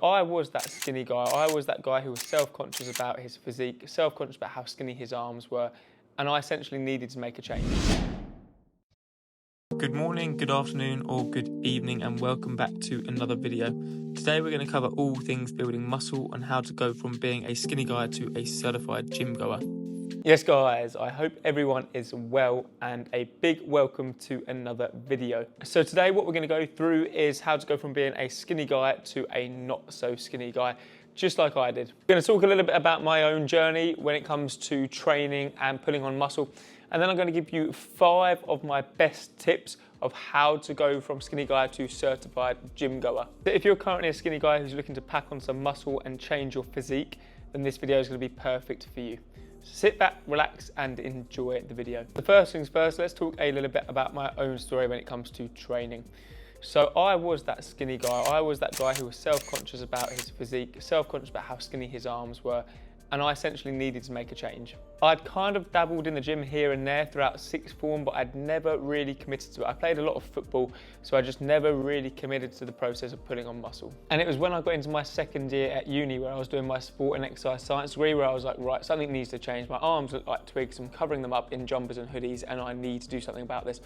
I was that skinny guy. I was that guy who was self-conscious about his physique, self-conscious about how skinny his arms were, and I essentially needed to make a change. Good morning, good afternoon, or good evening, and welcome back to another video. Today we're going to cover all things building muscle and how to go from being a skinny guy to a certified gym goer. Yes guys, I hope everyone is well, and a big welcome to another video. So today what we're going to go through is how to go from being a skinny guy to a not so skinny guy, just like I did. We're going to talk a little bit about my own journey when it comes to training and putting on muscle, and then I'm going to give you 5 of my best tips of how to go from skinny guy to certified gym goer. If you're currently a skinny guy who's looking to pack on some muscle and change your physique, then this video is going to be perfect for you. Sit back, relax, and enjoy the video. The first things first, let's talk a little bit about my own story when it comes to training. So I was that skinny guy. I was that guy who was self-conscious about his physique, self-conscious about how skinny his arms were, and I essentially needed to make a change. I'd kind of dabbled in the gym here and there throughout sixth form, but I'd never really committed to it. I played a lot of football, so I just never really committed to the process of putting on muscle. And it was when I got into my second year at uni where I was doing my sport and exercise science degree where I was like, right, something needs to change. My arms look like twigs, I'm covering them up in jumpers and hoodies, and I need to do something about this.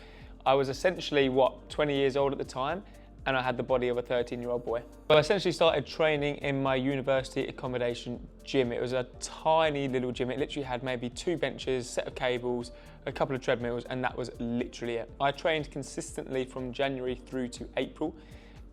I was essentially, 20 years old at the time, and I had the body of a 13-year-old boy. So I essentially started training in my university accommodation gym. It was a tiny little gym. It literally had maybe 2 benches, set of cables, a couple of treadmills, and that was literally it. I trained consistently from January through to April,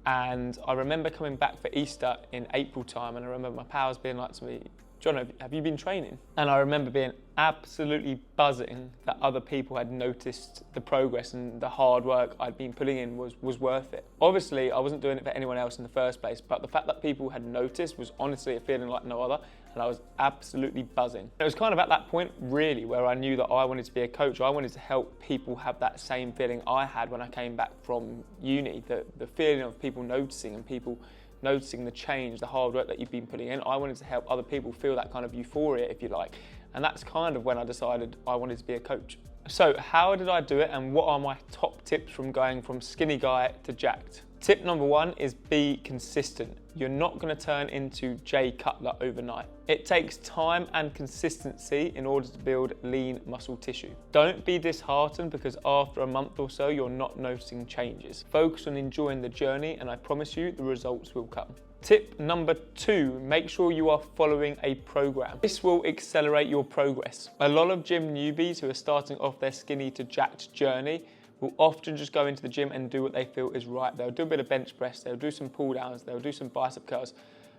and I remember coming back for Easter in April time, and I remember my pals being like to me, John, have you been training? And I remember being absolutely buzzing that other people had noticed the progress and the hard work I'd been putting in was worth it. Obviously, I wasn't doing it for anyone else in the first place, but the fact that people had noticed was honestly a feeling like no other, and I was absolutely buzzing. It was kind of at that point, really, where I knew that I wanted to be a coach. I wanted to help people have that same feeling I had when I came back from uni, the feeling of people noticing and people noticing the change, the hard work that you've been putting in. I wanted to help other people feel that kind of euphoria, if you like. And that's kind of when I decided I wanted to be a coach. So how did I do it, and what are my top tips from going from skinny guy to jacked? Tip number 1 is be consistent. You're not going to turn into Jay Cutler overnight. It takes time and consistency in order to build lean muscle tissue. Don't be disheartened because after a month or so you're not noticing changes. Focus on enjoying the journey, and I promise you the results will come. Tip number 2, make sure you are following a program. This will accelerate your progress. A lot of gym newbies who are starting off their skinny to jacked journey will often just go into the gym and do what they feel is right. They'll do a bit of bench press, they'll do some pull downs, they'll do some bicep curls,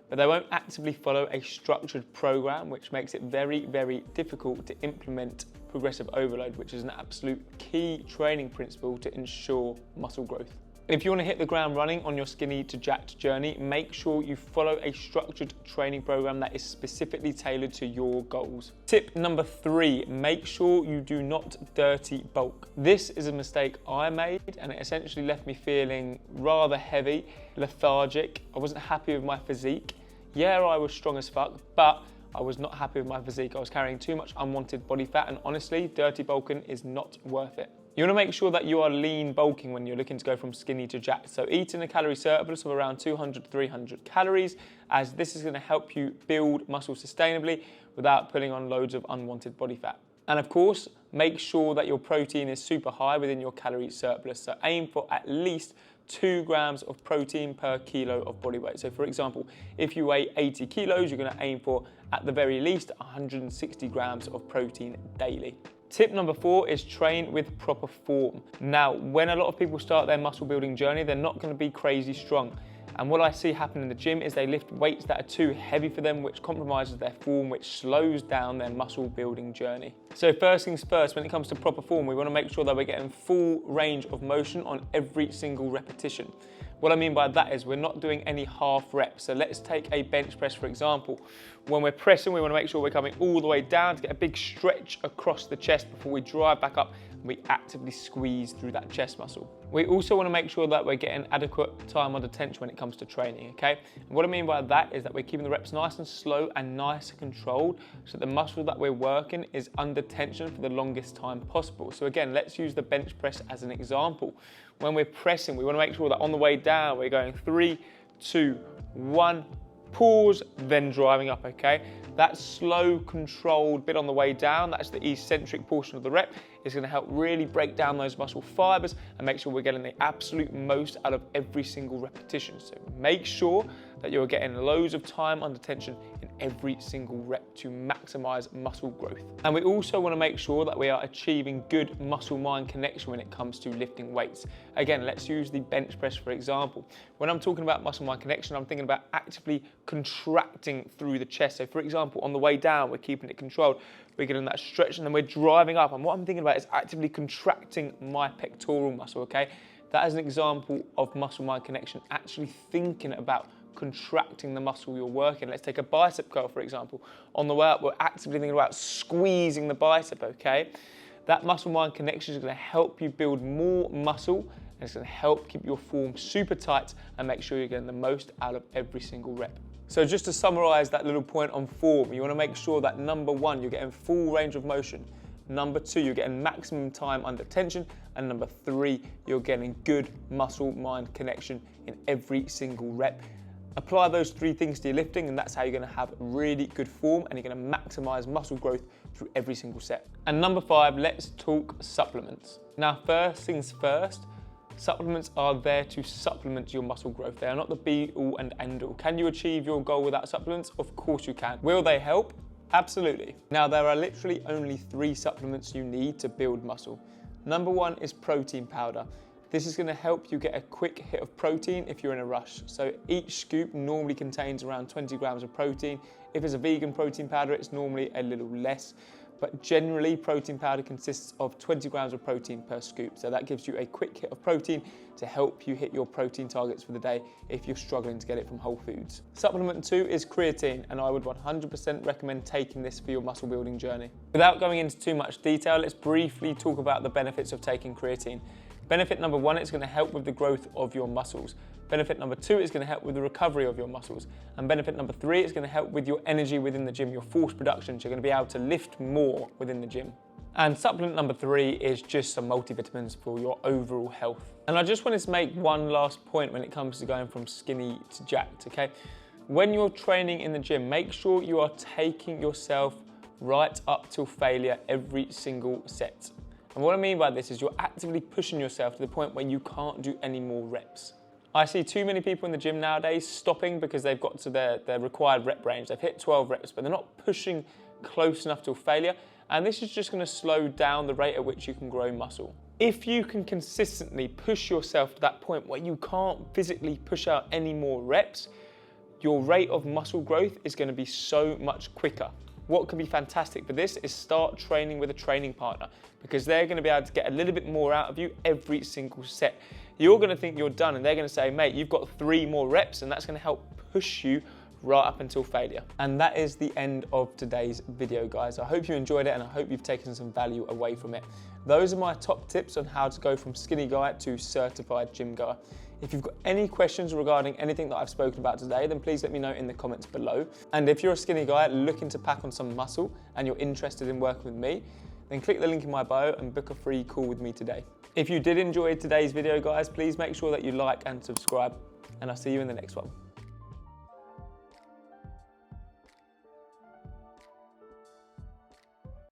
but they won't actively follow a structured program, which makes it very, very difficult to implement progressive overload, which is an absolute key training principle to ensure muscle growth. If you want to hit the ground running on your skinny to jacked journey, make sure you follow a structured training program that is specifically tailored to your goals. Tip number 3, make sure you do not dirty bulk. This is a mistake I made, and it essentially left me feeling rather heavy, lethargic. I wasn't happy with my physique. Yeah, I was strong as fuck, but I was not happy with my physique. I was carrying too much unwanted body fat, and honestly, dirty bulking is not worth it. You want to make sure that you are lean bulking when you're looking to go from skinny to jacked. So eating a calorie surplus of around 200 to 300 calories, as this is going to help you build muscle sustainably without putting on loads of unwanted body fat. And of course, make sure that your protein is super high within your calorie surplus. So aim for at least 2 grams of protein per kilo of body weight. So for example, if you weigh 80 kilos, you're going to aim for at the very least 160 grams of protein daily. Tip number 4 is train with proper form. Now, when a lot of people start their muscle building journey, they're not going to be crazy strong. And what I see happen in the gym is they lift weights that are too heavy for them, which compromises their form, which slows down their muscle building journey. So first things first, when it comes to proper form, we want to make sure that we're getting full range of motion on every single repetition. What I mean by that is we're not doing any half reps. So let's take a bench press, for example. When we're pressing, we want to make sure we're coming all the way down to get a big stretch across the chest before we drive back up and we actively squeeze through that chest muscle. We also want to make sure that we're getting adequate time under tension when it comes to training, okay? And what I mean by that is that we're keeping the reps nice and slow and nice and controlled so the muscle that we're working is under tension for the longest time possible. So again, let's use the bench press as an example. When we're pressing, we want to make sure that on the way down, we're going 3, 2, 1, Pause, then driving up, okay? That slow, controlled bit on the way down, that's the eccentric portion of the rep, is gonna help really break down those muscle fibers and make sure we're getting the absolute most out of every single repetition. So make sure that you're getting loads of time under tension in every single rep to maximize muscle growth. And we also wanna make sure that we are achieving good muscle-mind connection when it comes to lifting weights. Again, let's use the bench press for example. When I'm talking about muscle-mind connection, I'm thinking about actively contracting through the chest. So for example, on the way down, we're keeping it controlled. We're getting that stretch and then we're driving up. And what I'm thinking about is actively contracting my pectoral muscle, okay? That is an example of muscle-mind connection, actually thinking about contracting the muscle you're working. Let's take a bicep curl, for example. On the way up, we're actively thinking about squeezing the bicep, okay? That muscle-mind connection is gonna help you build more muscle, and it's gonna help keep your form super tight and make sure you're getting the most out of every single rep. So just to summarize that little point on form, you wanna make sure that number one, you're getting full range of motion. Number two, you're getting maximum time under tension. And number three, you're getting good muscle-mind connection in every single rep. Apply those three things to your lifting and that's how you're gonna have really good form and you're gonna maximize muscle growth through every single set. And number five, let's talk supplements. Now, first things first, supplements are there to supplement your muscle growth. They are not the be all and end all. Can you achieve your goal without supplements? Of course you can. Will they help? Absolutely. Now, there are literally only 3 supplements you need to build muscle. Number one is protein powder. This is gonna help you get a quick hit of protein if you're in a rush. So each scoop normally contains around 20 grams of protein. If it's a vegan protein powder, it's normally a little less. But generally, protein powder consists of 20 grams of protein per scoop. So that gives you a quick hit of protein to help you hit your protein targets for the day if you're struggling to get it from Whole Foods. Supplement 2 is creatine, and I would 100% recommend taking this for your muscle building journey. Without going into too much detail, let's briefly talk about the benefits of taking creatine. Benefit number one, it's gonna help with the growth of your muscles. Benefit number two is gonna help with the recovery of your muscles. And benefit number three is gonna help with your energy within the gym, your force production. So you're gonna be able to lift more within the gym. And supplement number 3 is just some multivitamins for your overall health. And I just wanted to make one last point when it comes to going from skinny to jacked, okay? When you're training in the gym, make sure you are taking yourself right up till failure every single set. And what I mean by this is you're actively pushing yourself to the point where you can't do any more reps. I see too many people in the gym nowadays stopping because they've got to their required rep range. They've hit 12 reps, but they're not pushing close enough till failure. And this is just gonna slow down the rate at which you can grow muscle. If you can consistently push yourself to that point where you can't physically push out any more reps, your rate of muscle growth is gonna be so much quicker. What can be fantastic for this is start training with a training partner because they're gonna be able to get a little bit more out of you every single set. You're gonna think you're done and they're gonna say, mate, you've got 3 more reps, and that's gonna help push you right up until failure. And that is the end of today's video, guys. I hope you enjoyed it and I hope you've taken some value away from it. Those are my top tips on how to go from skinny guy to certified gym goer. If you've got any questions regarding anything that I've spoken about today, then please let me know in the comments below. And if you're a skinny guy looking to pack on some muscle and you're interested in working with me, then click the link in my bio and book a free call with me today. If you did enjoy today's video, guys, please make sure that you like and subscribe, and I'll see you in the next one.